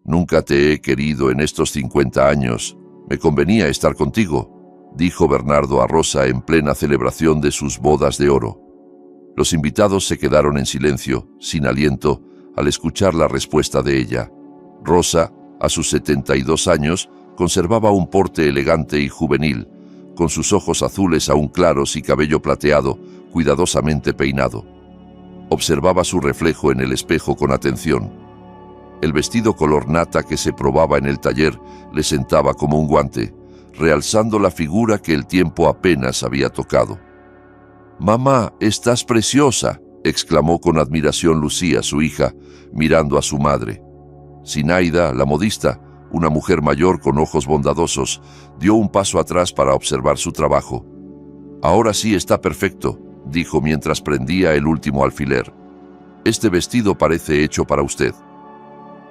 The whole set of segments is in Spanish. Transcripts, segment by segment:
Nunca te he querido en estos 50 años. Me convenía estar contigo, dijo Bernardo a Rosa en plena celebración de sus bodas de oro. Los invitados se quedaron en silencio, sin aliento, al escuchar la respuesta de ella. Rosa, a sus 72 años, conservaba un porte elegante y juvenil, con sus ojos azules aún claros y cabello plateado, cuidadosamente peinado. Observaba su reflejo en el espejo con atención. El vestido color nata que se probaba en el taller le sentaba como un guante, realzando la figura que el tiempo apenas había tocado. «Mamá, estás preciosa», exclamó con admiración Lucía, su hija, mirando a su madre. Zinaida, la modista, una mujer mayor con ojos bondadosos, dio un paso atrás para observar su trabajo. «Ahora sí está perfecto», dijo mientras prendía el último alfiler. «Este vestido parece hecho para usted».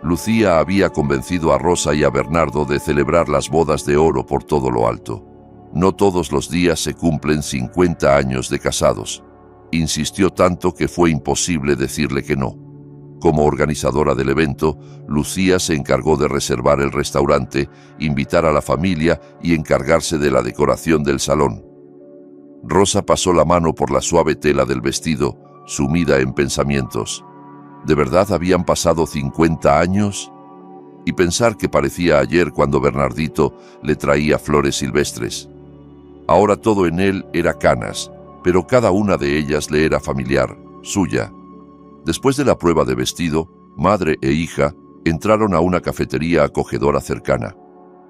Lucía había convencido a Rosa y a Bernardo de celebrar las bodas de oro por todo lo alto. No todos los días se cumplen 50 años de casados. Insistió tanto que fue imposible decirle que no. Como organizadora del evento, Lucía se encargó de reservar el restaurante, invitar a la familia y encargarse de la decoración del salón. Rosa pasó la mano por la suave tela del vestido, sumida en pensamientos. ¿De verdad habían pasado 50 años? Y pensar que parecía ayer cuando Bernardito le traía flores silvestres. Ahora todo en él era canas, pero cada una de ellas le era familiar, suya. Después de la prueba de vestido, madre e hija entraron a una cafetería acogedora cercana.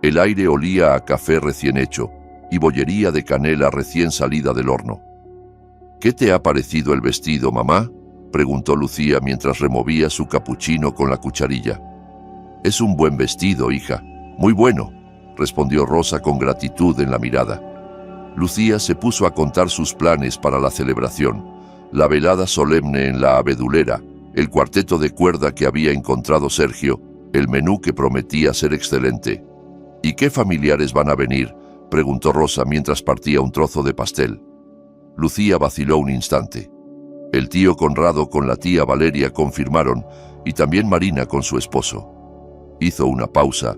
El aire olía a café recién hecho y bollería de canela recién salida del horno. «¿Qué te ha parecido el vestido, mamá?», preguntó Lucía mientras removía su capuchino con la cucharilla. «Es un buen vestido, hija. Muy bueno», respondió Rosa con gratitud en la mirada. Lucía se puso a contar sus planes para la celebración, la velada solemne en la abedulera, el cuarteto de cuerda que había encontrado Sergio, el menú que prometía ser excelente. «¿Y qué familiares van a venir?», preguntó Rosa mientras partía un trozo de pastel. Lucía vaciló un instante. El tío Conrado con la tía Valeria confirmaron, y también Marina con su esposo. Hizo una pausa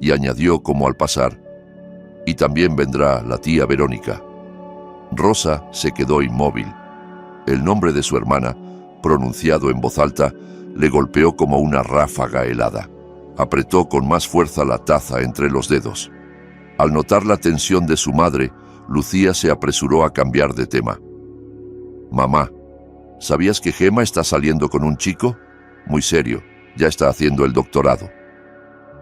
y añadió como al pasar: «Y también vendrá la tía Verónica». Rosa se quedó inmóvil. El nombre de su hermana, pronunciado en voz alta, le golpeó como una ráfaga helada. Apretó con más fuerza la taza entre los dedos. Al notar la tensión de su madre, Lucía se apresuró a cambiar de tema. «Mamá, ¿sabías que Gema está saliendo con un chico? Muy serio, ya está haciendo el doctorado».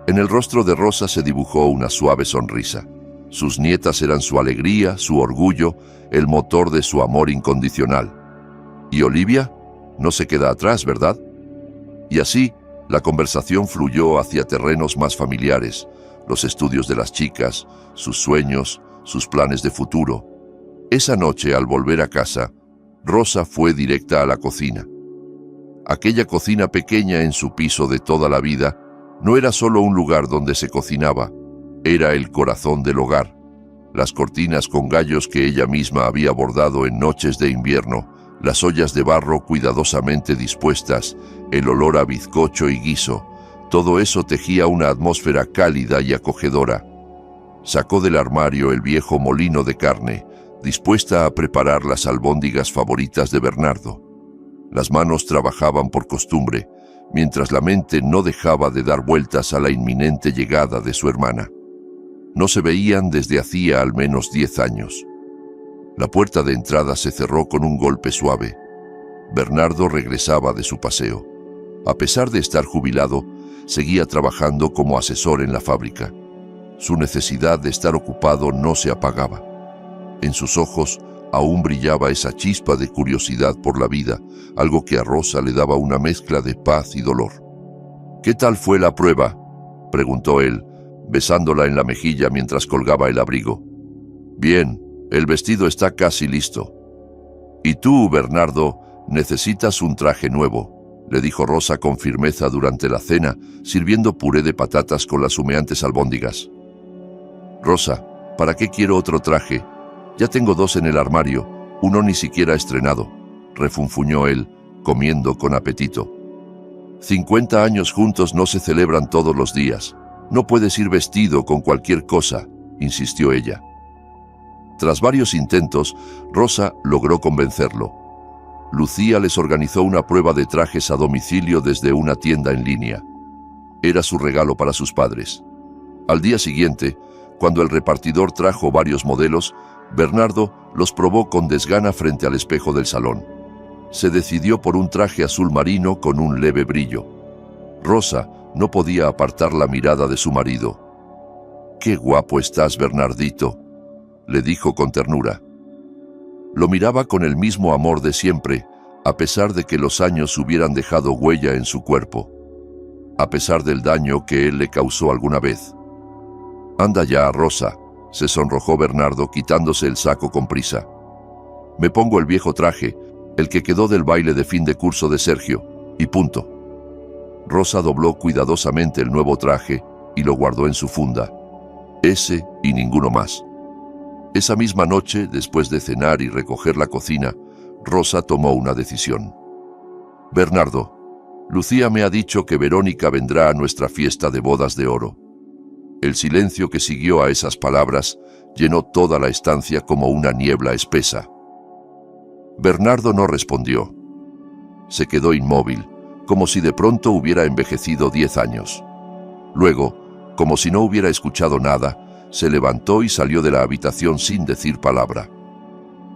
En el rostro de Rosa se dibujó una suave sonrisa. Sus nietas eran su alegría, su orgullo, el motor de su amor incondicional. ¿Y Olivia? No se queda atrás, ¿verdad? Y así, la conversación fluyó hacia terrenos más familiares, los estudios de las chicas, sus sueños, sus planes de futuro. Esa noche, al volver a casa, Rosa fue directa a la cocina. Aquella cocina pequeña en su piso de toda la vida no era solo un lugar donde se cocinaba, era el corazón del hogar. Las cortinas con gallos que ella misma había bordado en noches de invierno, las ollas de barro cuidadosamente dispuestas, el olor a bizcocho y guiso, todo eso tejía una atmósfera cálida y acogedora. Sacó del armario el viejo molino de carne, dispuesta a preparar las albóndigas favoritas de Bernardo. Las manos trabajaban por costumbre, mientras la mente no dejaba de dar vueltas a la inminente llegada de su hermana. No se veían desde hacía al menos 10 años. La puerta de entrada se cerró con un golpe suave. Bernardo regresaba de su paseo. A pesar de estar jubilado, seguía trabajando como asesor en la fábrica. Su necesidad de estar ocupado no se apagaba. En sus ojos aún brillaba esa chispa de curiosidad por la vida, algo que a Rosa le daba una mezcla de paz y dolor. «¿Qué tal fue la prueba?», preguntó él, besándola en la mejilla mientras colgaba el abrigo. «Bien, el vestido está casi listo». «Y tú, Bernardo, necesitas un traje nuevo», le dijo Rosa con firmeza durante la cena, sirviendo puré de patatas con las humeantes albóndigas. «Rosa, ¿para qué quiero otro traje? Ya tengo 2 en el armario, uno ni siquiera estrenado», refunfuñó él, comiendo con apetito. 50 años juntos no se celebran todos los días. No puedes ir vestido con cualquier cosa, insistió ella. Tras varios intentos, Rosa logró convencerlo. Lucía les organizó una prueba de trajes a domicilio desde una tienda en línea. Era su regalo para sus padres. Al día siguiente, cuando el repartidor trajo varios modelos, Bernardo los probó con desgana frente al espejo del salón. Se decidió por un traje azul marino con un leve brillo. Rosa no podía apartar la mirada de su marido. «Qué guapo estás, Bernardito», le dijo con ternura. Lo miraba con el mismo amor de siempre, a pesar de que los años hubieran dejado huella en su cuerpo, a pesar del daño que él le causó alguna vez. «Anda ya, Rosa», se sonrojó Bernardo quitándose el saco con prisa. «Me pongo el viejo traje, el que quedó del baile de fin de curso de Sergio, y punto». Rosa dobló cuidadosamente el nuevo traje y lo guardó en su funda. Ese y ninguno más. Esa misma noche, después de cenar y recoger la cocina, Rosa tomó una decisión. «Bernardo, Lucía me ha dicho que Verónica vendrá a nuestra fiesta de bodas de oro». El silencio que siguió a esas palabras llenó toda la estancia como una niebla espesa. Bernardo no respondió. Se quedó inmóvil, como si de pronto hubiera envejecido 10 años. Luego, como si no hubiera escuchado nada, se levantó y salió de la habitación sin decir palabra.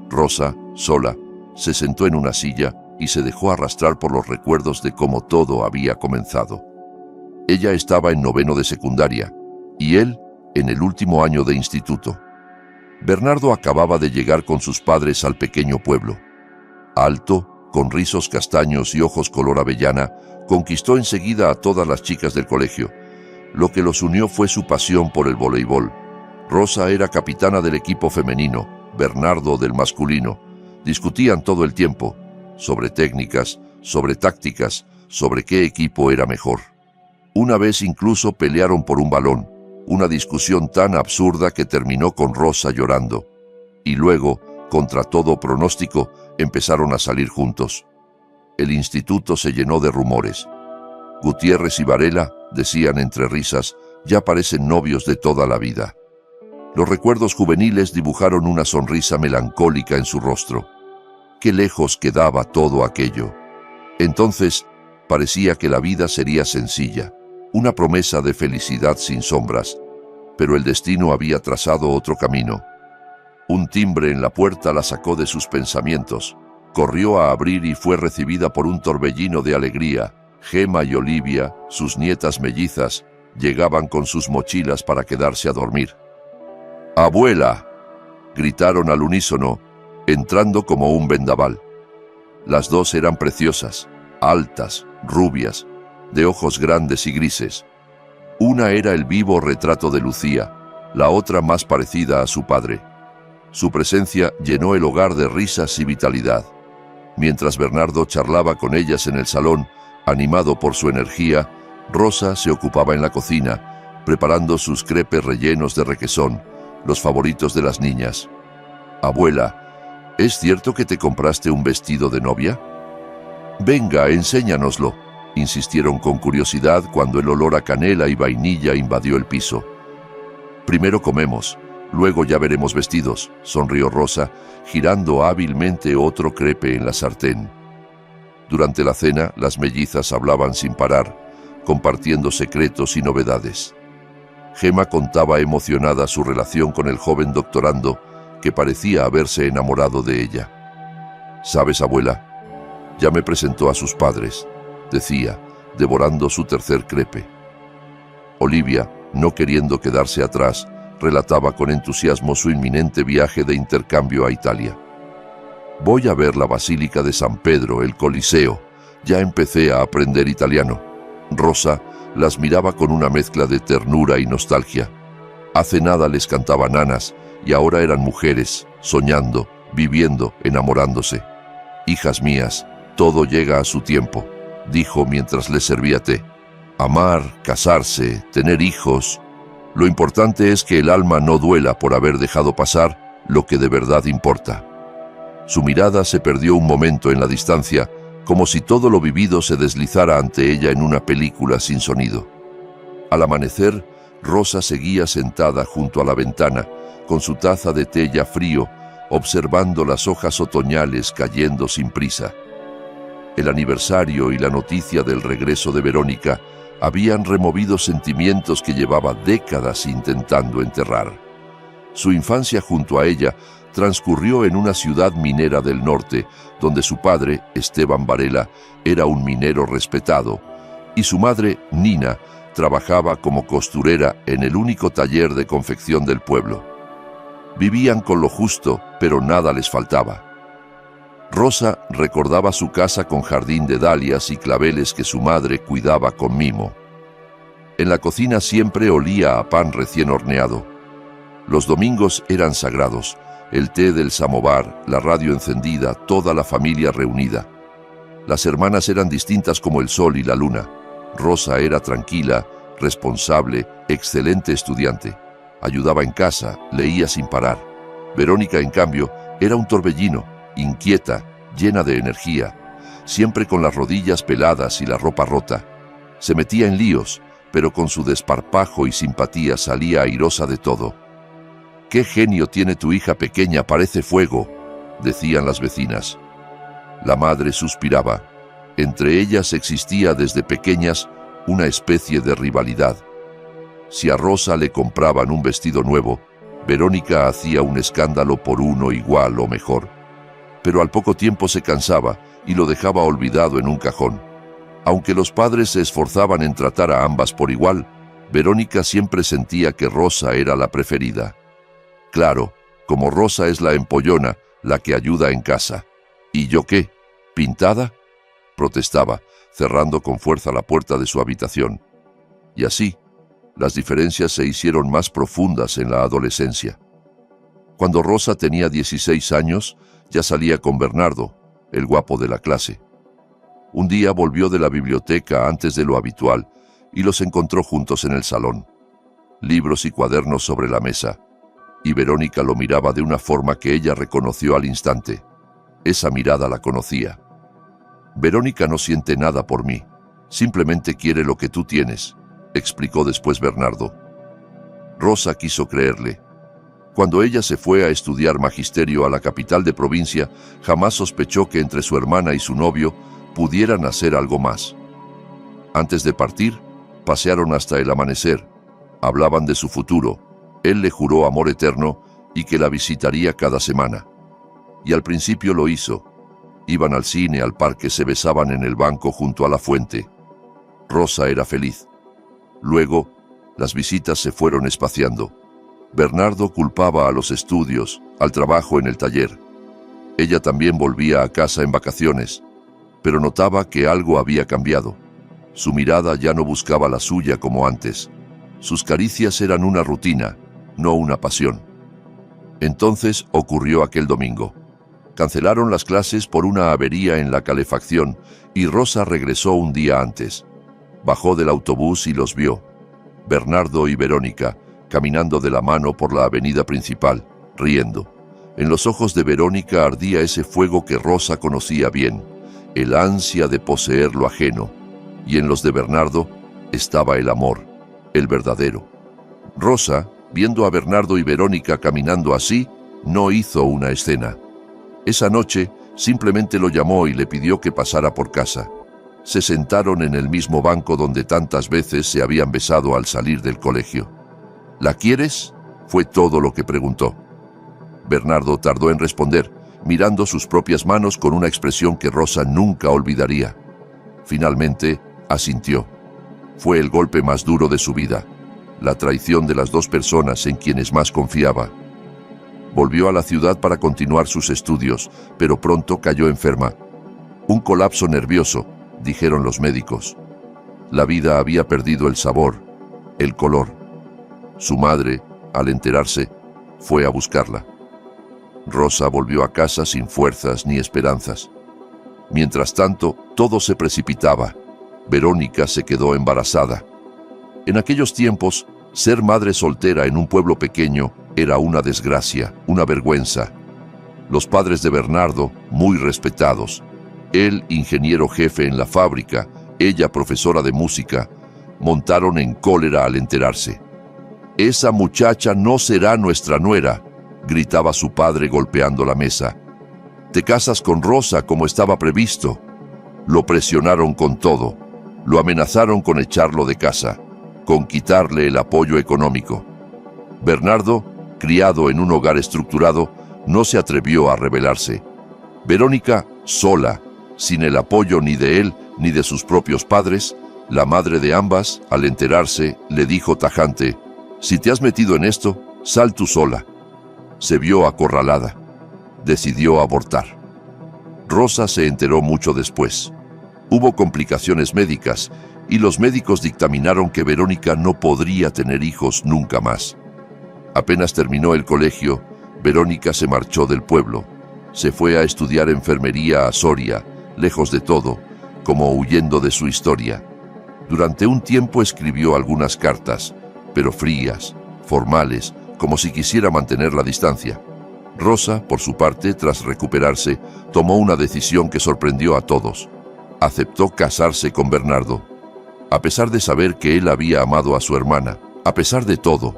Rosa, sola, se sentó en una silla y se dejó arrastrar por los recuerdos de cómo todo había comenzado. Ella estaba en 9º de secundaria y él en el último año de instituto. Bernardo acababa de llegar con sus padres al pequeño pueblo. Alto, con rizos castaños y ojos color avellana, conquistó enseguida a todas las chicas del colegio. Lo que los unió fue su pasión por el voleibol. Rosa era capitana del equipo femenino, Bernardo del masculino. Discutían todo el tiempo, sobre técnicas, sobre tácticas, sobre qué equipo era mejor. Una vez incluso pelearon por un balón, una discusión tan absurda que terminó con Rosa llorando. Y luego, contra todo pronóstico, empezaron a salir juntos. El instituto se llenó de rumores. Gutiérrez y Varela, decían entre risas, ya parecen novios de toda la vida. Los recuerdos juveniles dibujaron una sonrisa melancólica en su rostro. Qué lejos quedaba todo aquello. Entonces, parecía que la vida sería sencilla, una promesa de felicidad sin sombras, pero el destino había trazado otro camino. Un timbre en la puerta la sacó de sus pensamientos. Corrió a abrir y fue recibida por un torbellino de alegría. Gema y Olivia, sus nietas mellizas, llegaban con sus mochilas para quedarse a dormir. «¡Abuela!», gritaron al unísono, entrando como un vendaval. Las dos eran preciosas, altas, rubias, de ojos grandes y grises. Una era el vivo retrato de Lucía, la otra más parecida a su padre. Su presencia llenó el hogar de risas y vitalidad. Mientras Bernardo charlaba con ellas en el salón, animado por su energía, Rosa se ocupaba en la cocina, preparando sus crepes rellenos de requesón, los favoritos de las niñas. «Abuela, ¿es cierto que te compraste un vestido de novia?». «Venga, enséñanoslo», insistieron con curiosidad cuando el olor a canela y vainilla invadió el piso. «Primero comemos, luego ya veremos vestidos», sonrió Rosa, girando hábilmente otro crepe en la sartén. Durante la cena, las mellizas hablaban sin parar, compartiendo secretos y novedades. Gema contaba emocionada su relación con el joven doctorando, que parecía haberse enamorado de ella. «¿Sabes, abuela? Ya me presentó a sus padres», decía, devorando su tercer crepe. Olivia, no queriendo quedarse atrás, relataba con entusiasmo su inminente viaje de intercambio a Italia. «Voy a ver la Basílica de San Pedro, el Coliseo. Ya empecé a aprender italiano». Rosa las miraba con una mezcla de ternura y nostalgia. Hace nada les cantaba nanas y ahora eran mujeres, soñando, viviendo, enamorándose. «Hijas mías, todo llega a su tiempo», dijo mientras les servía té. «Amar, casarse, tener hijos. Lo importante es que el alma no duela por haber dejado pasar lo que de verdad importa». Su mirada se perdió un momento en la distancia como si todo lo vivido se deslizara ante ella en una película sin sonido. Al amanecer, Rosa seguía sentada junto a la ventana, con su taza de té ya frío, observando las hojas otoñales cayendo sin prisa. El aniversario y la noticia del regreso de Verónica habían removido sentimientos que llevaba décadas intentando enterrar. Su infancia junto a ella transcurrió en una ciudad minera del norte, donde su padre, Esteban Varela, era un minero respetado, y su madre, Nina, trabajaba como costurera en el único taller de confección del pueblo. Vivían con lo justo, pero nada les faltaba. Rosa recordaba su casa con jardín de dalias y claveles que su madre cuidaba con mimo. En la cocina siempre olía a pan recién horneado. Los domingos eran sagrados, el té del samovar, la radio encendida, toda la familia reunida. Las hermanas eran distintas como el sol y la luna. Rosa era tranquila, responsable, excelente estudiante. Ayudaba en casa, leía sin parar. Verónica, en cambio, era un torbellino, inquieta, llena de energía, siempre con las rodillas peladas y la ropa rota. Se metía en líos, pero con su desparpajo y simpatía salía airosa de todo. «¡Qué genio tiene tu hija pequeña, parece fuego!», decían las vecinas. La madre suspiraba. Entre ellas existía desde pequeñas una especie de rivalidad. Si a Rosa le compraban un vestido nuevo, Verónica hacía un escándalo por uno igual o mejor. Pero al poco tiempo se cansaba y lo dejaba olvidado en un cajón. Aunque los padres se esforzaban en tratar a ambas por igual, Verónica siempre sentía que Rosa era la preferida. Claro, como Rosa es la empollona, la que ayuda en casa. ¿Y yo qué? ¿Pintada?, protestaba, cerrando con fuerza la puerta de su habitación. Y así, las diferencias se hicieron más profundas en la adolescencia. Cuando Rosa tenía 16 años, ya salía con Bernardo, el guapo de la clase. Un día volvió de la biblioteca antes de lo habitual y los encontró juntos en el salón. Libros y cuadernos sobre la mesa. Y Verónica lo miraba de una forma que ella reconoció al instante. Esa mirada la conocía. «Verónica no siente nada por mí, simplemente quiere lo que tú tienes», explicó después Bernardo. Rosa quiso creerle. Cuando ella se fue a estudiar magisterio a la capital de provincia, jamás sospechó que entre su hermana y su novio pudieran hacer algo más. Antes de partir, pasearon hasta el amanecer. Hablaban de su futuro. Él le juró amor eterno y que la visitaría cada semana. Y al principio lo hizo. Iban al cine, al parque, se besaban en el banco junto a la fuente. Rosa era feliz. Luego, las visitas se fueron espaciando. Bernardo culpaba a los estudios, al trabajo en el taller. Ella también volvía a casa en vacaciones, pero notaba que algo había cambiado. Su mirada ya no buscaba la suya como antes. Sus caricias eran una rutina, no una pasión. Entonces ocurrió aquel domingo. Cancelaron las clases por una avería en la calefacción y Rosa regresó un día antes. Bajó del autobús y los vio. Bernardo y Verónica, caminando de la mano por la avenida principal, riendo. En los ojos de Verónica ardía ese fuego que Rosa conocía bien, el ansia de poseer lo ajeno, y en los de Bernardo estaba el amor, el verdadero. Rosa, viendo a Bernardo y Verónica caminando así, no hizo una escena. Esa noche simplemente lo llamó y le pidió que pasara por casa. Se sentaron en el mismo banco donde tantas veces se habían besado al salir del colegio. «¿La quieres?», fue todo lo que preguntó. Bernardo tardó en responder, mirando sus propias manos con una expresión que Rosa nunca olvidaría. Finalmente, asintió. Fue el golpe más duro de su vida, la traición de las dos personas en quienes más confiaba. Volvió a la ciudad para continuar sus estudios, pero pronto cayó enferma. Un colapso nervioso, dijeron los médicos. La vida había perdido el sabor, el color. Su madre, al enterarse, fue a buscarla. Rosa volvió a casa sin fuerzas ni esperanzas. Mientras tanto, todo se precipitaba. Verónica se quedó embarazada. En aquellos tiempos, ser madre soltera en un pueblo pequeño era una desgracia, una vergüenza. Los padres de Bernardo, muy respetados, Él, ingeniero jefe en la fábrica, ella, profesora de música, montaron en cólera al enterarse. «Esa muchacha no será nuestra nuera», gritaba su padre golpeando la mesa. «Te casas con Rosa como estaba previsto». Lo presionaron con todo. Lo amenazaron con echarlo de casa, con quitarle el apoyo económico. Bernardo, criado en un hogar estructurado, no se atrevió a rebelarse. Verónica, sola, sin el apoyo ni de él ni de sus propios padres, la madre de ambas, al enterarse, le dijo tajante: «Si te has metido en esto, sal tú sola». Se vio acorralada. Decidió abortar. Rosa se enteró mucho después. Hubo complicaciones médicas y los médicos dictaminaron que Verónica no podría tener hijos nunca más. Apenas terminó el colegio, Verónica se marchó del pueblo. Se fue a estudiar enfermería a Soria, lejos de todo, como huyendo de su historia. Durante un tiempo escribió algunas cartas, pero frías, formales, como si quisiera mantener la distancia. Rosa, por su parte, tras recuperarse, tomó una decisión que sorprendió a todos. Aceptó casarse con Bernardo. A pesar de saber que él había amado a su hermana, a pesar de todo,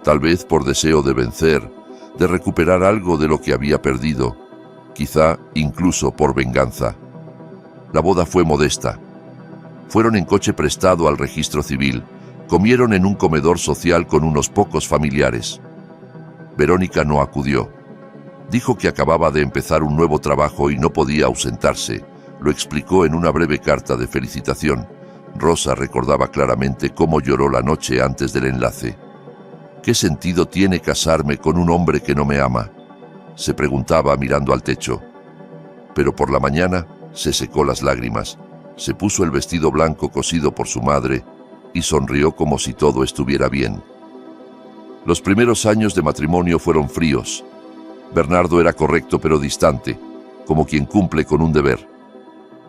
tal vez por deseo de vencer, de recuperar algo de lo que había perdido, quizá incluso por venganza. La boda fue modesta. Fueron en coche prestado al registro civil, comieron en un comedor social con unos pocos familiares. Verónica no acudió. Dijo que acababa de empezar un nuevo trabajo y no podía ausentarse. Lo explicó en una breve carta de felicitación. Rosa recordaba claramente cómo lloró la noche antes del enlace. «¿Qué sentido tiene casarme con un hombre que no me ama?», se preguntaba mirando al techo. Pero por la mañana se secó las lágrimas, se puso el vestido blanco cosido por su madre y sonrió como si todo estuviera bien. Los primeros años de matrimonio fueron fríos. Bernardo era correcto pero distante, como quien cumple con un deber.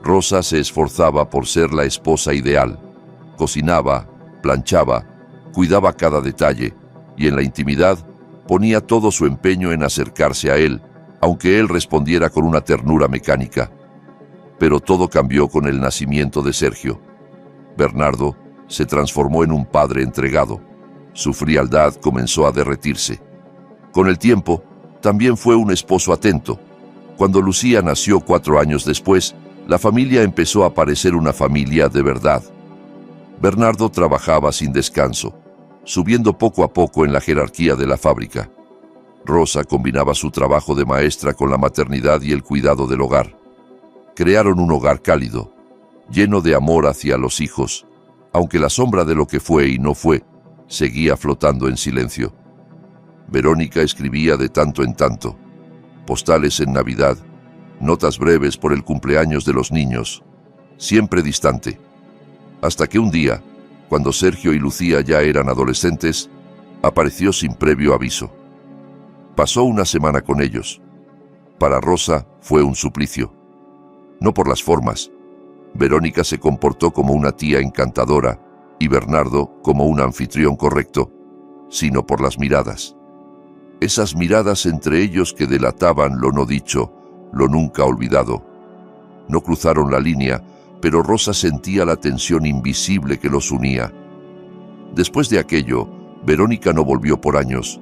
Rosa se esforzaba por ser la esposa ideal. Cocinaba, planchaba, cuidaba cada detalle y en la intimidad ponía todo su empeño en acercarse a él, aunque él respondiera con una ternura mecánica. Pero todo cambió con el nacimiento de Sergio. Bernardo se transformó en un padre entregado. Su frialdad comenzó a derretirse. Con el tiempo, también fue un esposo atento. Cuando Lucía nació 4 años después, la familia empezó a parecer una familia de verdad. Bernardo trabajaba sin descanso, subiendo poco a poco en la jerarquía de la fábrica. Rosa combinaba su trabajo de maestra con la maternidad y el cuidado del hogar. Crearon un hogar cálido, lleno de amor hacia los hijos, aunque la sombra de lo que fue y no fue seguía flotando en silencio. Verónica escribía de tanto en tanto, postales en Navidad, notas breves por el cumpleaños de los niños, siempre distante. Hasta que un día, cuando Sergio y Lucía ya eran adolescentes, apareció sin previo aviso. Pasó una semana con ellos. Para Rosa fue un suplicio. No por las formas. Verónica se comportó como una tía encantadora y Bernardo como un anfitrión correcto, sino por las miradas. Esas miradas entre ellos que delataban lo no dicho, lo nunca olvidado. No cruzaron la línea, pero Rosa sentía la tensión invisible que los unía. Después de aquello, Verónica no volvió por años.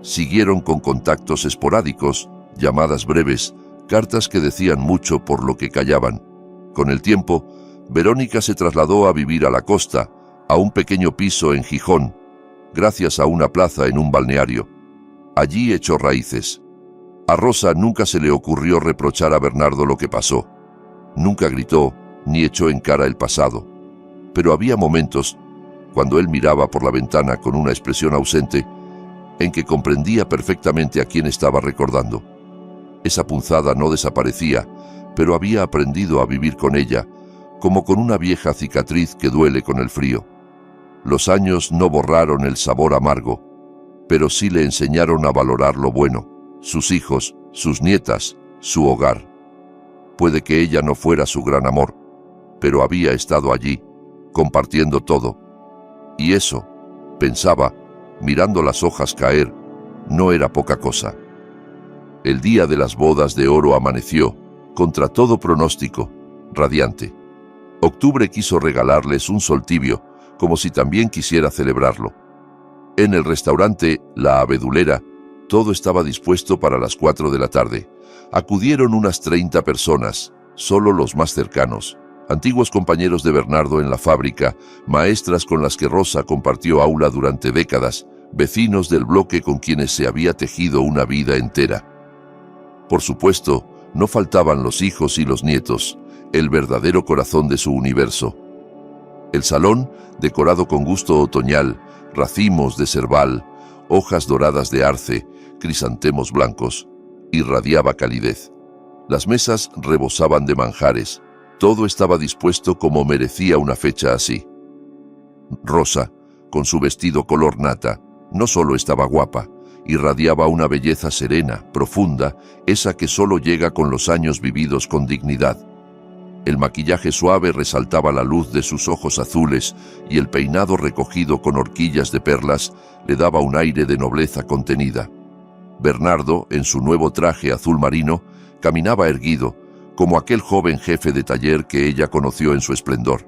Siguieron con contactos esporádicos, llamadas breves, cartas que decían mucho por lo que callaban. Con el tiempo, Verónica se trasladó a vivir a la costa, a un pequeño piso en Gijón, gracias a una plaza en un balneario. Allí echó raíces. A Rosa nunca se le ocurrió reprochar a Bernardo lo que pasó. Nunca gritó, ni echó en cara el pasado. Pero había momentos, cuando él miraba por la ventana con una expresión ausente, en que comprendía perfectamente a quién estaba recordando. Esa punzada no desaparecía, pero había aprendido a vivir con ella, como con una vieja cicatriz que duele con el frío. Los años no borraron el sabor amargo, pero sí le enseñaron a valorar lo bueno, sus hijos, sus nietas, su hogar. Puede que ella no fuera su gran amor, pero había estado allí, compartiendo todo. Y eso, pensaba, mirando las hojas caer, no era poca cosa. El día de las bodas de oro amaneció, contra todo pronóstico, radiante. Octubre quiso regalarles un sol tibio, como si también quisiera celebrarlo. En el restaurante La Abedulera, todo estaba dispuesto para las 4 de la tarde. Acudieron unas 30 personas, solo los más cercanos, antiguos compañeros de Bernardo en la fábrica, maestras con las que Rosa compartió aula durante décadas, vecinos del bloque con quienes se había tejido una vida entera. Por supuesto, no faltaban los hijos y los nietos, el verdadero corazón de su universo. El salón, decorado con gusto otoñal, racimos de cerval, hojas doradas de arce, crisantemos blancos, irradiaba calidez. Las mesas rebosaban de manjares, todo estaba dispuesto como merecía una fecha así. Rosa, con su vestido color nata, no solo estaba guapa, irradiaba una belleza serena, profunda, esa que solo llega con los años vividos con dignidad. El maquillaje suave resaltaba la luz de sus ojos azules y el peinado recogido con horquillas de perlas le daba un aire de nobleza contenida. Bernardo, en su nuevo traje azul marino, caminaba erguido, como aquel joven jefe de taller que ella conoció en su esplendor.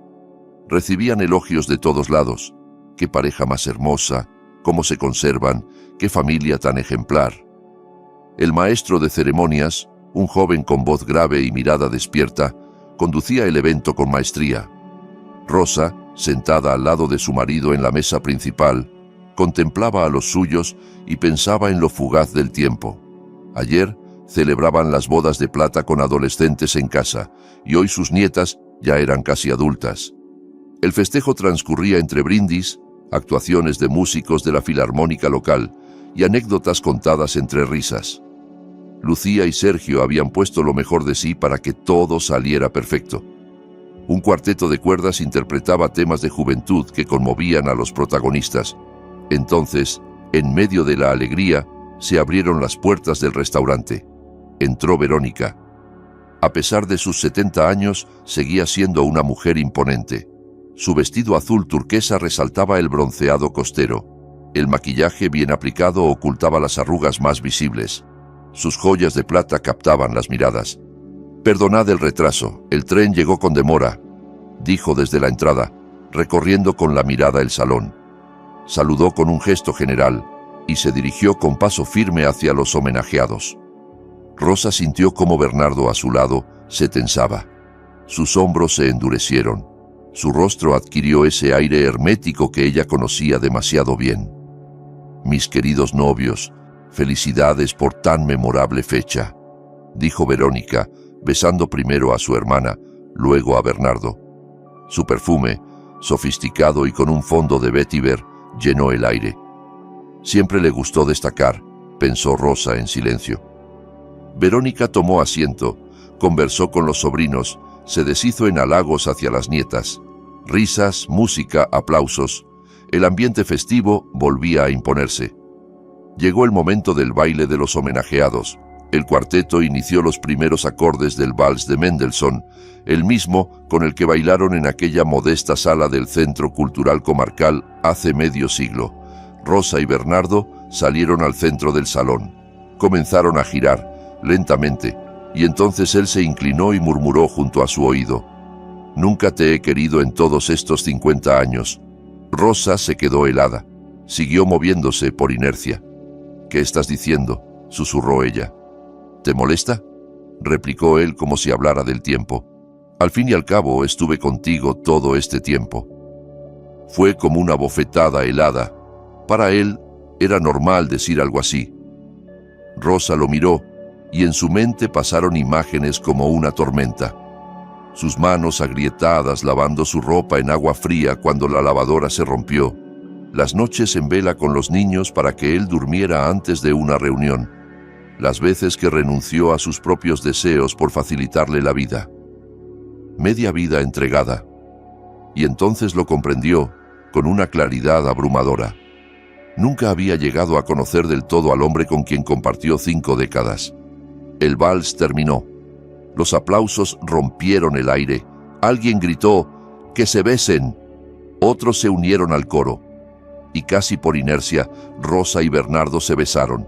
Recibían elogios de todos lados. ¡Qué pareja más hermosa! ¿Cómo se conservan? ¡Qué familia tan ejemplar! El maestro de ceremonias, un joven con voz grave y mirada despierta, conducía el evento con maestría. Rosa, sentada al lado de su marido en la mesa principal, contemplaba a los suyos y pensaba en lo fugaz del tiempo. Ayer celebraban las bodas de plata con adolescentes en casa, y hoy sus nietas ya eran casi adultas. El festejo transcurría entre brindis, actuaciones de músicos de la filarmónica local y anécdotas contadas entre risas. Lucía y Sergio habían puesto lo mejor de sí para que todo saliera perfecto. Un cuarteto de cuerdas interpretaba temas de juventud que conmovían a los protagonistas. Entonces, en medio de la alegría, se abrieron las puertas del restaurante. Entró Verónica. A pesar de sus 70 años, seguía siendo una mujer imponente. Su vestido azul turquesa resaltaba el bronceado costero. El maquillaje bien aplicado ocultaba las arrugas más visibles. Sus joyas de plata captaban las miradas. «Perdonad el retraso, el tren llegó con demora», dijo desde la entrada, recorriendo con la mirada el salón. Saludó con un gesto general y se dirigió con paso firme hacia los homenajeados. Rosa sintió cómo Bernardo a su lado se tensaba. Sus hombros se endurecieron. Su rostro adquirió ese aire hermético que ella conocía demasiado bien. «Mis queridos novios, felicidades por tan memorable fecha», dijo Verónica, besando primero a su hermana, luego a Bernardo. Su perfume, sofisticado y con un fondo de vétiver, llenó el aire. Siempre le gustó destacar, pensó Rosa en silencio. Verónica tomó asiento, conversó con los sobrinos, se deshizo en halagos hacia las nietas. Risas, música, aplausos. El ambiente festivo volvía a imponerse. Llegó el momento del baile de los homenajeados. El cuarteto inició los primeros acordes del vals de Mendelssohn, el mismo con el que bailaron en aquella modesta sala del Centro Cultural Comarcal hace medio siglo. Rosa y Bernardo salieron al centro del salón. Comenzaron a girar, lentamente, y entonces él se inclinó y murmuró junto a su oído: «Nunca te he querido en todos estos 50 años». Rosa se quedó helada. Siguió moviéndose por inercia. «¿Qué estás diciendo?», susurró ella. «¿Te molesta?», replicó él como si hablara del tiempo. «Al fin y al cabo estuve contigo todo este tiempo». Fue como una bofetada helada. Para él era normal decir algo así. Rosa lo miró y en su mente pasaron imágenes como una tormenta. Sus manos agrietadas lavando su ropa en agua fría cuando la lavadora se rompió. Las noches en vela con los niños para que él durmiera antes de una reunión. Las veces que renunció a sus propios deseos por facilitarle la vida. Media vida entregada. Y entonces lo comprendió con una claridad abrumadora. Nunca había llegado a conocer del todo al hombre con quien compartió 5 décadas. El vals terminó. Los aplausos rompieron el aire. Alguien gritó: «¡Que se besen!». Otros se unieron al coro. Y casi por inercia, Rosa y Bernardo se besaron.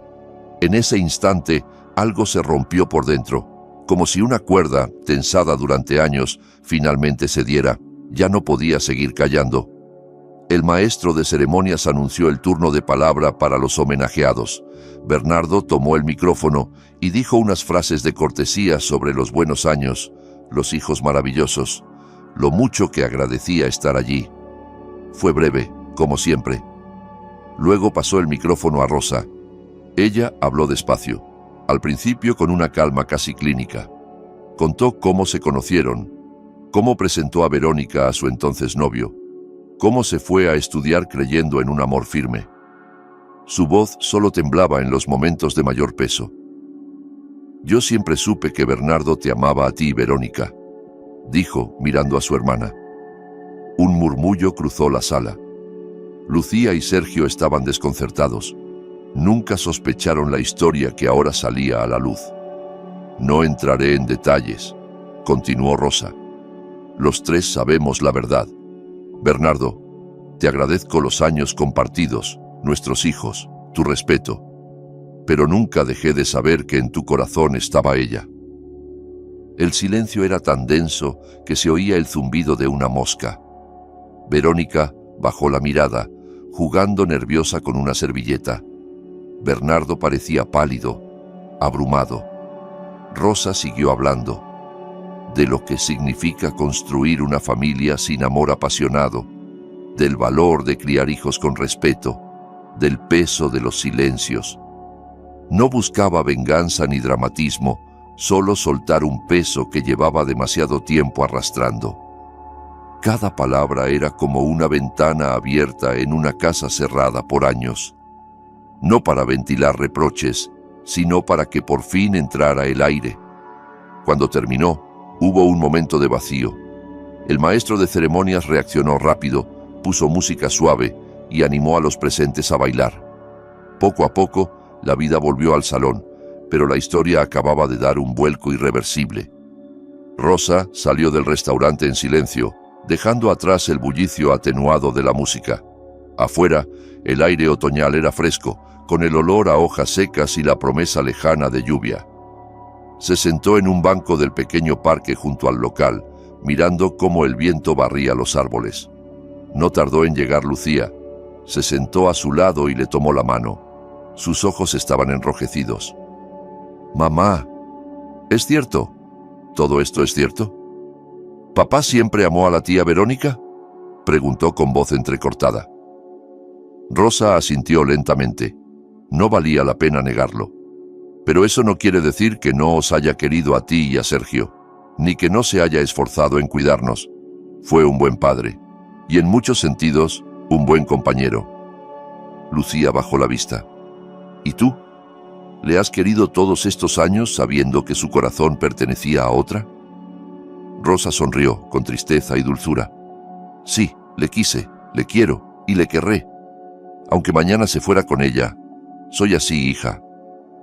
En ese instante, algo se rompió por dentro. como si una cuerda, tensada durante años, finalmente cediera. Ya no podía seguir callando. El maestro de ceremonias anunció el turno de palabra para los homenajeados. Bernardo tomó el micrófono y dijo unas frases de cortesía sobre los buenos años, los hijos maravillosos, lo mucho que agradecía estar allí. Fue breve, como siempre. Luego pasó el micrófono a Rosa. Ella habló despacio, al principio con una calma casi clínica. Contó cómo se conocieron, cómo presentó a Verónica a su entonces novio, cómo se fue a estudiar creyendo en un amor firme. Su voz solo temblaba en los momentos de mayor peso. «Yo siempre supe que Bernardo te amaba a ti, Verónica», dijo, mirando a su hermana. Un murmullo cruzó la sala. Lucía y Sergio estaban desconcertados. Nunca sospecharon la historia que ahora salía a la luz. «No entraré en detalles», continuó Rosa. «Los tres sabemos la verdad. Bernardo, te agradezco los años compartidos, nuestros hijos, tu respeto. Pero nunca dejé de saber que en tu corazón estaba ella». El silencio era tan denso que se oía el zumbido de una mosca. Verónica bajó la mirada, jugando nerviosa con una servilleta. Bernardo parecía pálido, abrumado. Rosa siguió hablando de lo que significa construir una familia sin amor apasionado, del valor de criar hijos con respeto, del peso de los silencios. No buscaba venganza ni dramatismo, solo soltar un peso que llevaba demasiado tiempo arrastrando. Cada palabra era como una ventana abierta en una casa cerrada por años. No para ventilar reproches, sino para que por fin entrara el aire. Cuando terminó, hubo un momento de vacío. El maestro de ceremonias reaccionó rápido, puso música suave y animó a los presentes a bailar. Poco a poco, la vida volvió al salón, pero la historia acababa de dar un vuelco irreversible. Rosa salió del restaurante en silencio, dejando atrás el bullicio atenuado de la música. Afuera, el aire otoñal era fresco, con el olor a hojas secas y la promesa lejana de lluvia. Se sentó en un banco del pequeño parque junto al local, mirando cómo el viento barría los árboles. No tardó en llegar Lucía. Se sentó a su lado y le tomó la mano. Sus ojos estaban enrojecidos. «Mamá, ¿es cierto? ¿Todo esto es cierto? ¿Papá siempre amó a la tía Verónica?», preguntó con voz entrecortada. Rosa asintió lentamente. No valía la pena negarlo. «Pero eso no quiere decir que no os haya querido a ti y a Sergio, ni que no se haya esforzado en cuidarnos. Fue un buen padre, y en muchos sentidos, un buen compañero». Lucía bajó la vista. «¿Y tú? ¿Le has querido todos estos años sabiendo que su corazón pertenecía a otra?». Rosa sonrió, con tristeza y dulzura. «Sí, le quise, le quiero y le querré. Aunque mañana se fuera con ella, soy así, hija,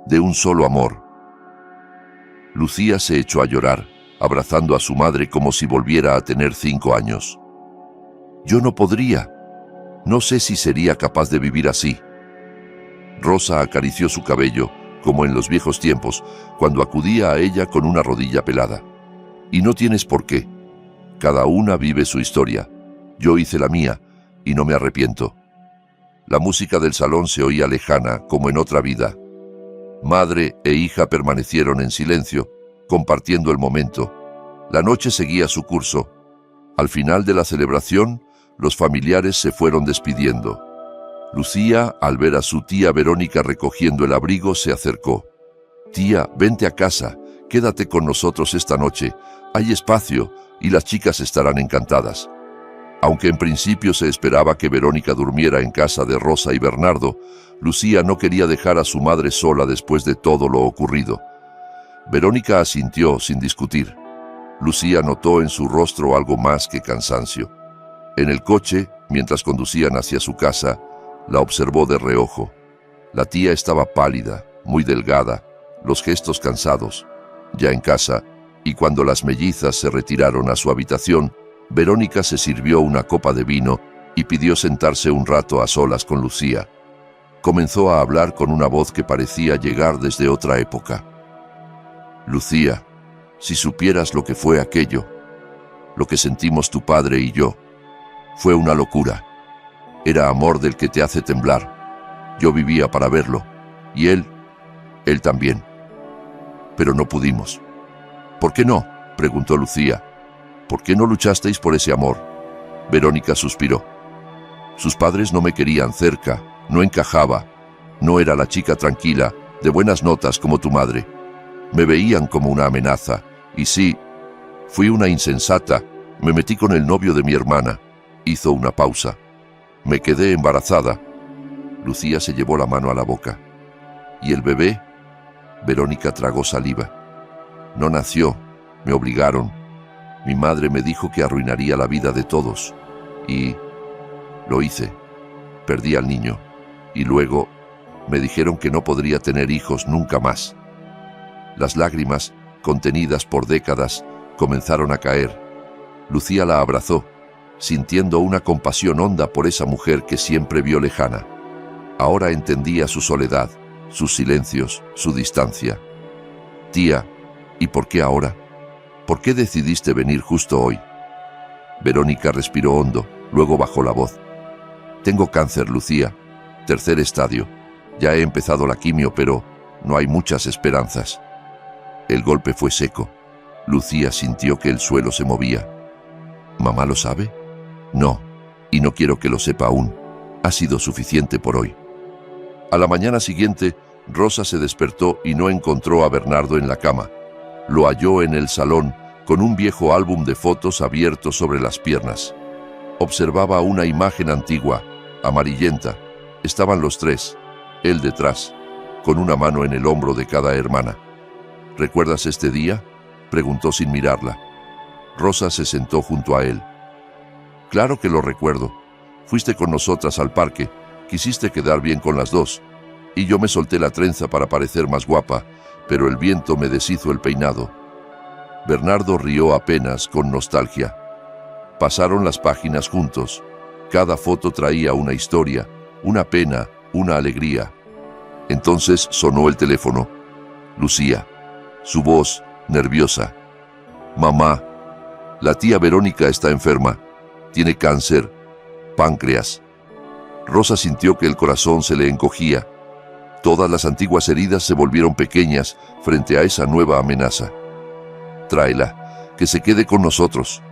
de un solo amor». Lucía se echó a llorar, abrazando a su madre como si volviera a tener 5 años. «Yo no podría. No sé si sería capaz de vivir así». Rosa acarició su cabello, como en los viejos tiempos, cuando acudía a ella con una rodilla pelada. «Y no tienes por qué. Cada una vive su historia. Yo hice la mía, y no me arrepiento». La música del salón se oía lejana, como en otra vida. Madre e hija permanecieron en silencio, compartiendo el momento. La noche seguía su curso. Al final de la celebración, los familiares se fueron despidiendo. Lucía, al ver a su tía Verónica recogiendo el abrigo, se acercó. «Tía, vente a casa, quédate con nosotros esta noche. Hay espacio y las chicas estarán encantadas». Aunque en principio se esperaba que Verónica durmiera en casa de Rosa y Bernardo, Lucía no quería dejar a su madre sola después de todo lo ocurrido. Verónica asintió sin discutir. Lucía notó en su rostro algo más que cansancio. En el coche, mientras conducían hacia su casa, la observó de reojo. La tía estaba pálida, muy delgada, los gestos cansados. Ya en casa, y cuando las mellizas se retiraron a su habitación, Verónica se sirvió una copa de vino y pidió sentarse un rato a solas con Lucía. Comenzó a hablar con una voz que parecía llegar desde otra época. «Lucía, Si supieras lo que fue aquello, lo que sentimos tu padre y yo, fue una locura. Era amor del que te hace temblar. Yo vivía para verlo, y él también. Pero no pudimos. ¿Por qué no?, preguntó Lucía. ¿Por qué no luchasteis por ese amor? Verónica suspiró. Sus padres no me querían cerca, no encajaba, no era la chica tranquila, de buenas notas como tu madre. Me veían como una amenaza, y sí, fui una insensata, me metí con el novio de mi hermana. Hizo una pausa. Me quedé embarazada. Lucía se llevó la mano a la boca. ¿Y el bebé? Verónica tragó saliva. No nació, me obligaron. Mi madre me dijo que arruinaría la vida de todos. Y lo hice. Perdí al niño. Y luego me dijeron que no podría tener hijos nunca más. Las lágrimas, contenidas por décadas, comenzaron a caer. Lucía la abrazó, sintiendo una compasión honda por esa mujer que siempre vio lejana. Ahora entendía su soledad, sus silencios, su distancia. Tía, ¿y por qué ahora? ¿Por qué decidiste venir justo hoy? Verónica respiró hondo, luego bajó la voz. Tengo cáncer, Lucía. 3er estadio. Ya he empezado la quimio, pero no hay muchas esperanzas. El golpe fue seco. Lucía sintió que el suelo se movía. ¿Mamá lo sabe? No, y no quiero que lo sepa aún. Ha sido suficiente por hoy. A la mañana siguiente, Rosa se despertó y no encontró a Bernardo en la cama. Lo halló en el salón, con un viejo álbum de fotos abierto sobre las piernas. Observaba una imagen antigua, amarillenta. Estaban los tres, él detrás, con una mano en el hombro de cada hermana. ¿Recuerdas este día?, preguntó sin mirarla. Rosa se sentó junto a él. Claro que lo recuerdo. Fuiste con nosotras al parque, quisiste quedar bien con las dos, y yo me solté la trenza para parecer más guapa, pero el viento me deshizo el peinado. Bernardo rió apenas, con nostalgia. Pasaron las páginas juntos. Cada foto traía una historia, una pena, una alegría. Entonces sonó el teléfono. Lucía. Su voz, nerviosa. Mamá, la tía Verónica está enferma. Tiene cáncer, páncreas. Rosa sintió que el corazón se le encogía. Todas las antiguas heridas se volvieron pequeñas frente a esa nueva amenaza. Tráela, que se quede con nosotros.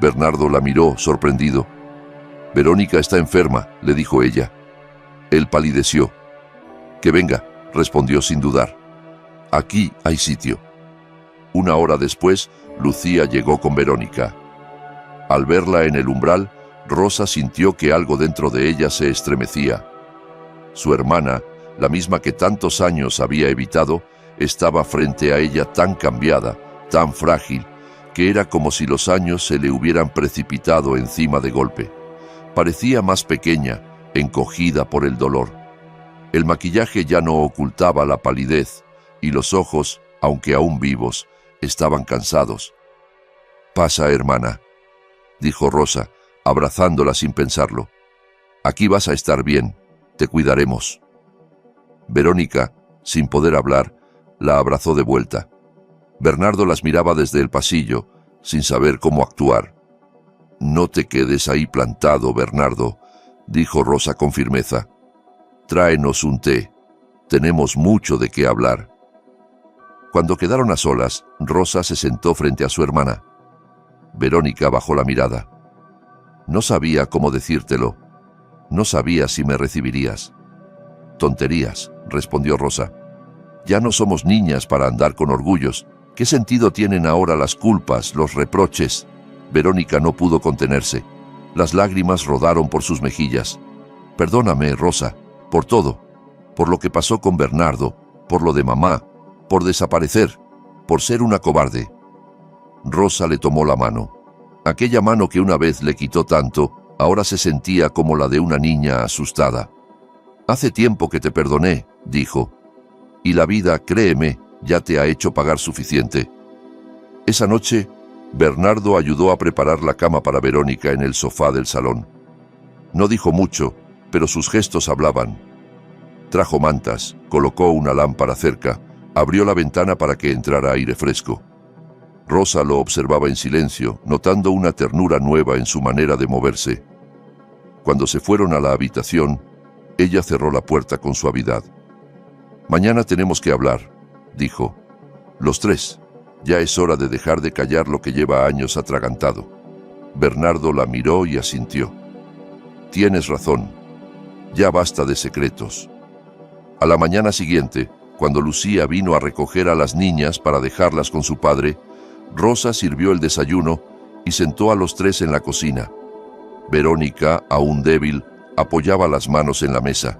Bernardo la miró, sorprendido. Verónica está enferma, le dijo ella. Él palideció. Que venga, respondió sin dudar. Aquí hay sitio. 1 hora después, Lucía llegó con Verónica. Al verla en el umbral, Rosa sintió que algo dentro de ella se estremecía. Su hermana, la misma que tantos años había evitado, estaba frente a ella tan cambiada, tan frágil, que era como si los años se le hubieran precipitado encima de golpe. Parecía más pequeña, encogida por el dolor. El maquillaje ya no ocultaba la palidez, y los ojos, aunque aún vivos, estaban cansados. «Pasa, hermana», dijo Rosa, abrazándola sin pensarlo. «Aquí vas a estar bien, te cuidaremos». Verónica, sin poder hablar, la abrazó de vuelta. Bernardo las miraba desde el pasillo, sin saber cómo actuar. «No te quedes ahí plantado, Bernardo», dijo Rosa con firmeza. «Tráenos un té. Tenemos mucho de qué hablar». Cuando quedaron a solas, Rosa se sentó frente a su hermana. Verónica bajó la mirada. «No sabía cómo decírtelo. No sabía si me recibirías». «Tonterías», respondió Rosa. «Ya no somos niñas para andar con orgullos. ¿Qué sentido tienen ahora las culpas, los reproches?» Verónica no pudo contenerse. Las lágrimas rodaron por sus mejillas. «Perdóname, Rosa, por todo. Por lo que pasó con Bernardo, por lo de mamá, por desaparecer, por ser una cobarde». Rosa le tomó la mano. Aquella mano que una vez le quitó tanto, ahora se sentía como la de una niña asustada. «Hace tiempo que te perdoné», dijo. «Y la vida, créeme, ya te ha hecho pagar suficiente». Esa noche, Bernardo ayudó a preparar la cama para Verónica en el sofá del salón. No dijo mucho, pero sus gestos hablaban. Trajo mantas, colocó una lámpara cerca, abrió la ventana para que entrara aire fresco. Rosa lo observaba en silencio, notando una ternura nueva en su manera de moverse. Cuando se fueron a la habitación, ella cerró la puerta con suavidad. «Mañana tenemos que hablar», dijo. «Los tres. Ya es hora de dejar de callar lo que lleva años atragantado». Bernardo la miró y asintió. «Tienes razón. Ya basta de secretos». A la mañana siguiente, cuando Lucía vino a recoger a las niñas para dejarlas con su padre, Rosa sirvió el desayuno y sentó a los tres en la cocina. Verónica, aún débil, apoyaba las manos en la mesa.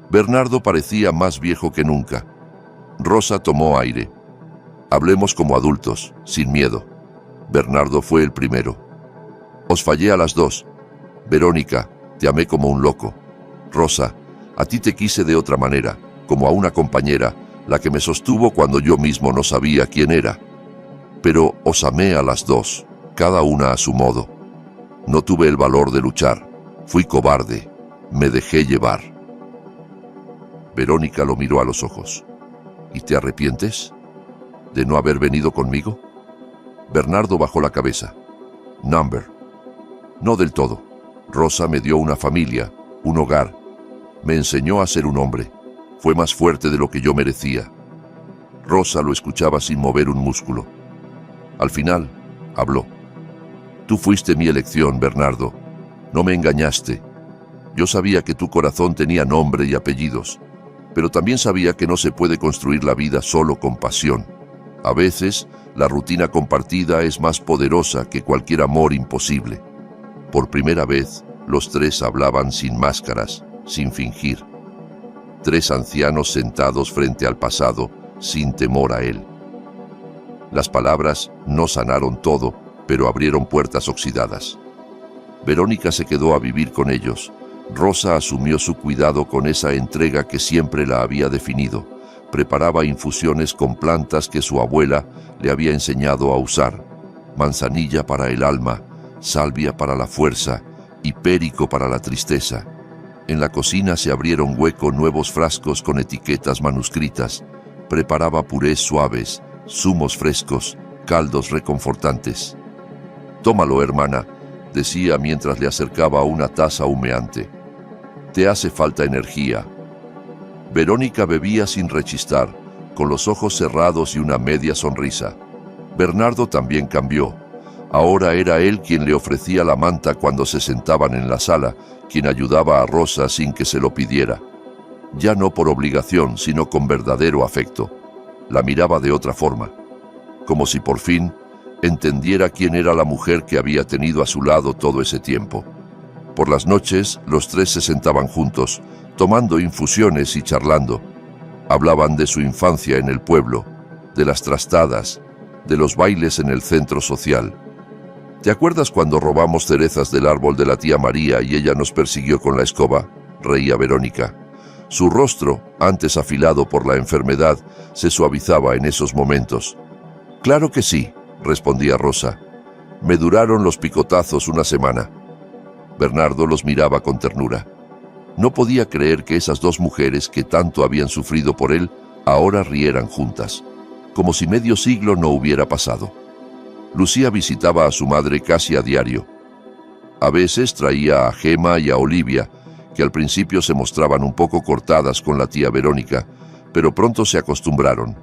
Bernardo parecía más viejo que nunca. Rosa tomó aire. «Hablemos como adultos, sin miedo». Bernardo fue el primero. «Os fallé a las dos. Verónica, te amé como un loco. Rosa, a ti te quise de otra manera, como a una compañera, la que me sostuvo cuando yo mismo no sabía quién era. Pero os amé a las dos, cada una a su modo. No tuve el valor de luchar. Fui cobarde. Me dejé llevar». Verónica lo miró a los ojos. «¿Y te arrepientes de no haber venido conmigo?» Bernardo bajó la cabeza. «Number. No del todo. Rosa me dio una familia, un hogar. Me enseñó a ser un hombre. Fue más fuerte de lo que yo merecía». Rosa lo escuchaba sin mover un músculo. Al final, habló. «Tú fuiste mi elección, Bernardo. No me engañaste. Yo sabía que tu corazón tenía nombre y apellidos, pero también sabía que no se puede construir la vida solo con pasión. A veces, la rutina compartida es más poderosa que cualquier amor imposible». Por primera vez, los tres hablaban sin máscaras, sin fingir. Tres ancianos sentados frente al pasado, sin temor a él. Las palabras no sanaron todo, pero abrieron puertas oxidadas. Verónica se quedó a vivir con ellos. Rosa asumió su cuidado con esa entrega que siempre la había definido. Preparaba infusiones con plantas que su abuela le había enseñado a usar. Manzanilla para el alma, salvia para la fuerza y périco para la tristeza. En la cocina se abrieron hueco nuevos frascos con etiquetas manuscritas. Preparaba purés suaves, zumos frescos, caldos reconfortantes. «Tómalo, hermana», decía mientras le acercaba una taza humeante. «Te hace falta energía». Verónica bebía sin rechistar, con los ojos cerrados y una media sonrisa. Bernardo también cambió. Ahora era él quien le ofrecía la manta cuando se sentaban en la sala, quien ayudaba a Rosa sin que se lo pidiera. Ya no por obligación, sino con verdadero afecto. La miraba de otra forma, como si por fin entendiera quién era la mujer que había tenido a su lado todo ese tiempo. Por las noches, los tres se sentaban juntos, tomando infusiones y charlando. Hablaban de su infancia en el pueblo, de las trastadas, de los bailes en el centro social. «¿Te acuerdas cuando robamos cerezas del árbol de la tía María y ella nos persiguió con la escoba?», reía Verónica. Su rostro, antes afilado por la enfermedad, se suavizaba en esos momentos. «Claro que sí», respondía Rosa. «Me duraron los picotazos una semana». Bernardo los miraba con ternura. No podía creer que esas dos mujeres que tanto habían sufrido por él ahora rieran juntas, como si medio siglo no hubiera pasado. Lucía visitaba a su madre casi a diario. A veces traía a Gema y a Olivia, que al principio se mostraban un poco cortadas con la tía Verónica, pero pronto se acostumbraron.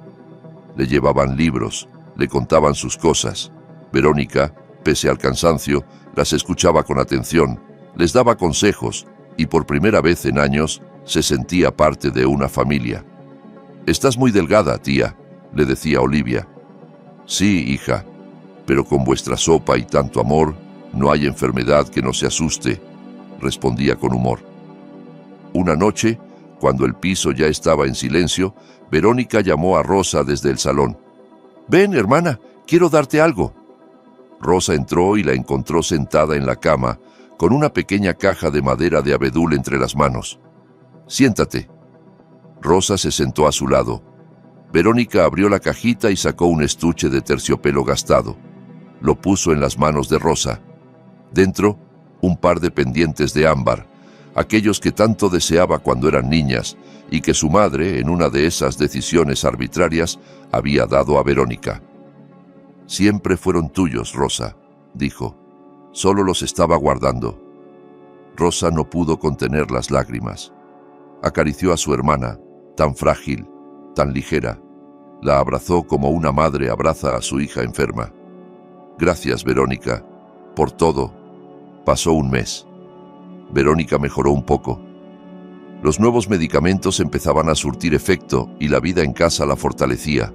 Le llevaban libros, le contaban sus cosas. Verónica, pese al cansancio, las escuchaba con atención, les daba consejos y por primera vez en años se sentía parte de una familia. «Estás muy delgada, tía», le decía Olivia. «Sí, hija, pero con vuestra sopa y tanto amor no hay enfermedad que no se asuste», respondía con humor. Una noche, cuando el piso ya estaba en silencio, Verónica llamó a Rosa desde el salón. «Ven, hermana, quiero darte algo». Rosa entró y la encontró sentada en la cama, con una pequeña caja de madera de abedul entre las manos. «Siéntate». Rosa se sentó a su lado. Verónica abrió la cajita y sacó un estuche de terciopelo gastado. Lo puso en las manos de Rosa. Dentro, un par de pendientes de ámbar, aquellos que tanto deseaba cuando eran niñas y que su madre, en una de esas decisiones arbitrarias, había dado a Verónica. Siempre fueron tuyos, Rosa, dijo. Solo los estaba guardando. Rosa no pudo contener las lágrimas. Acarició a su hermana, tan frágil, tan ligera. La abrazó como una madre abraza a su hija enferma. Gracias, Verónica, por todo. Pasó un mes. Verónica mejoró un poco. Los nuevos medicamentos empezaban a surtir efecto y la vida en casa la fortalecía.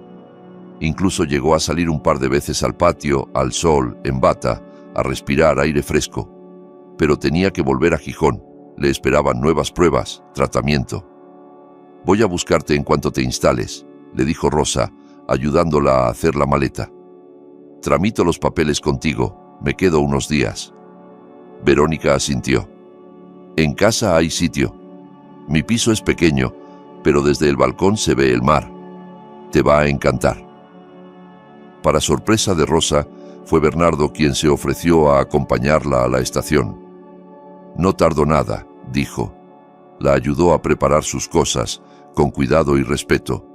Incluso llegó a salir un par de veces al patio, al sol, en bata, a respirar aire fresco. Pero tenía que volver a Gijón. Le esperaban nuevas pruebas, tratamiento. Voy a buscarte en cuanto te instales, le dijo Rosa, ayudándola a hacer la maleta. Tramito los papeles contigo, me quedo unos días. Verónica asintió. En casa hay sitio. Mi piso es pequeño, pero desde el balcón se ve el mar. Te va a encantar. Para sorpresa de Rosa, fue Bernardo quien se ofreció a acompañarla a la estación. No tardó nada, dijo. La ayudó a preparar sus cosas, con cuidado y respeto.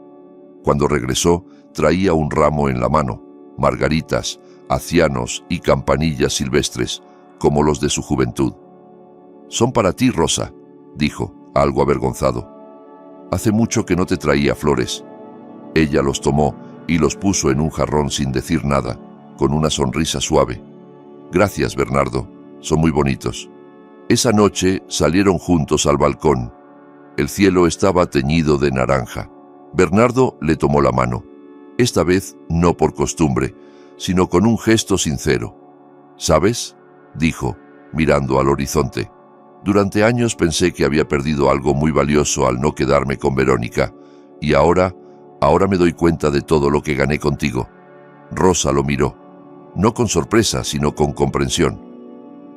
Cuando regresó, traía un ramo en la mano, margaritas, acianos y campanillas silvestres, como los de su juventud. Son para ti, Rosa, dijo, algo avergonzado. Hace mucho que no te traía flores. Ella los tomó y los puso en un jarrón sin decir nada, con una sonrisa suave. Gracias, Bernardo, son muy bonitos. Esa noche salieron juntos al balcón. El cielo estaba teñido de naranja. Bernardo le tomó la mano, esta vez no por costumbre, sino con un gesto sincero. ¿Sabes?, dijo, mirando al horizonte. Durante años pensé que había perdido algo muy valioso al no quedarme con Verónica, y ahora me doy cuenta de todo lo que gané contigo. Rosa lo miró, no con sorpresa, sino con comprensión.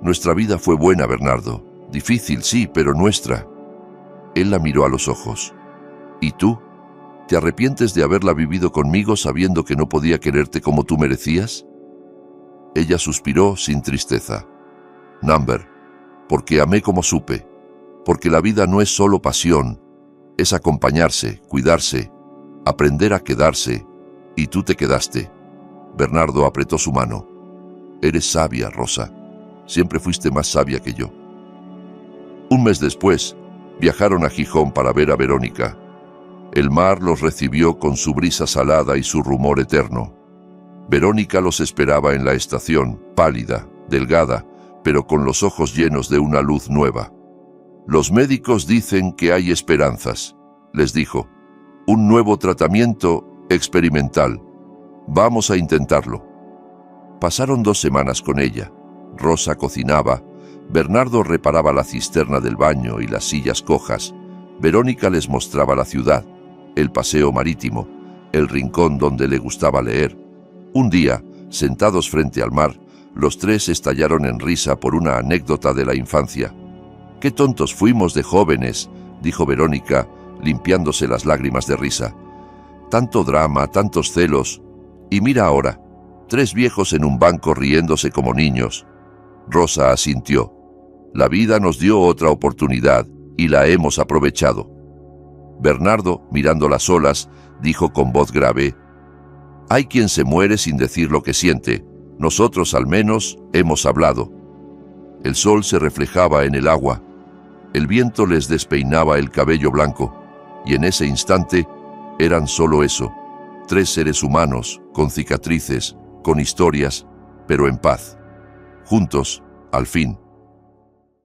Nuestra vida fue buena, Bernardo. Difícil, sí, pero nuestra. Él la miró a los ojos. ¿Y tú? ¿Te arrepientes de haberla vivido conmigo sabiendo que no podía quererte como tú merecías? Ella suspiró sin tristeza. Number, porque amé como supe, porque la vida no es solo pasión, es acompañarse, cuidarse, aprender a quedarse, y tú te quedaste. Bernardo apretó su mano. Eres sabia, Rosa. Siempre fuiste más sabia que yo. Un mes después, viajaron a Gijón para ver a Verónica. El mar los recibió con su brisa salada y su rumor eterno. Verónica los esperaba en la estación, pálida, delgada, pero con los ojos llenos de una luz nueva. Los médicos dicen que hay esperanzas, les dijo. Un nuevo tratamiento experimental. Vamos a intentarlo. Pasaron 2 semanas con ella. Rosa cocinaba, Bernardo reparaba la cisterna del baño y las sillas cojas. Verónica les mostraba la ciudad, el paseo marítimo, el rincón donde le gustaba leer. Un día, sentados frente al mar, los 3 estallaron en risa por una anécdota de la infancia. «¡Qué tontos fuimos de jóvenes!», dijo Verónica, limpiándose las lágrimas de risa. «Tanto drama, tantos celos. Y mira ahora, 3 viejos en un banco riéndose como niños». Rosa asintió. «La vida nos dio otra oportunidad y la hemos aprovechado». Bernardo, mirando las olas, dijo con voz grave: «Hay quien se muere sin decir lo que siente. Nosotros al menos hemos hablado». El sol se reflejaba en el agua. El viento les despeinaba el cabello blanco, y en ese instante eran solo eso, 3 seres humanos, con cicatrices, con historias, pero en paz. Juntos, al fin.